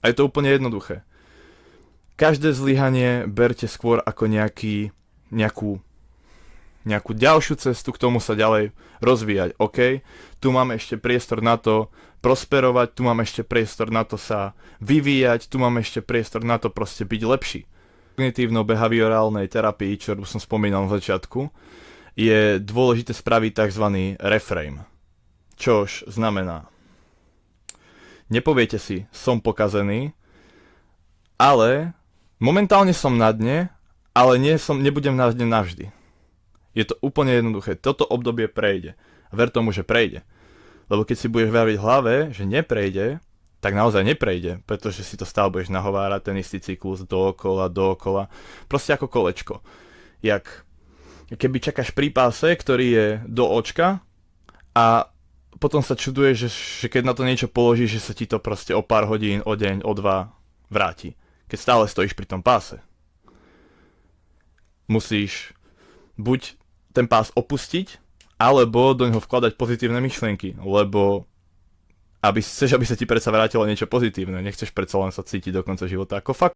A je to úplne jednoduché. Každé zlyhanie berte skôr ako nejakú ďalšiu cestu k tomu sa ďalej rozvíjať. OK, tu máme ešte priestor na to prosperovať, tu máme ešte priestor na to sa vyvíjať, tu máme ešte priestor na to proste byť lepší. V kognitívno-behaviorálnej terapii, čo som spomínal v začiatku, je dôležité spraviť tzv. Reframe. Čož znamená, nepoviete si, som pokazený, ale momentálne som na dne, ale nebudem na dne navždy. Je to úplne jednoduché. Toto obdobie prejde. A ver tomu, že prejde. Lebo keď si budeš vraviť v hlave, že neprejde, tak naozaj neprejde, pretože si to stále budeš nahovárať, ten istý cyklus dookola. Proste ako kolečko. Keby čakáš pri páse, ktorý je do očka a potom sa čuduješ, že keď na to niečo položíš, že sa ti to proste o pár hodín, o deň, o dva vráti. Keď stále stojíš pri tom páse. Musíš buď ten pás opustiť, alebo do neho vkladať pozitívne myšlienky, lebo chceš, aby sa ti predsa vrátilo niečo pozitívne, nechceš predsa len sa cítiť do konca života ako fakt.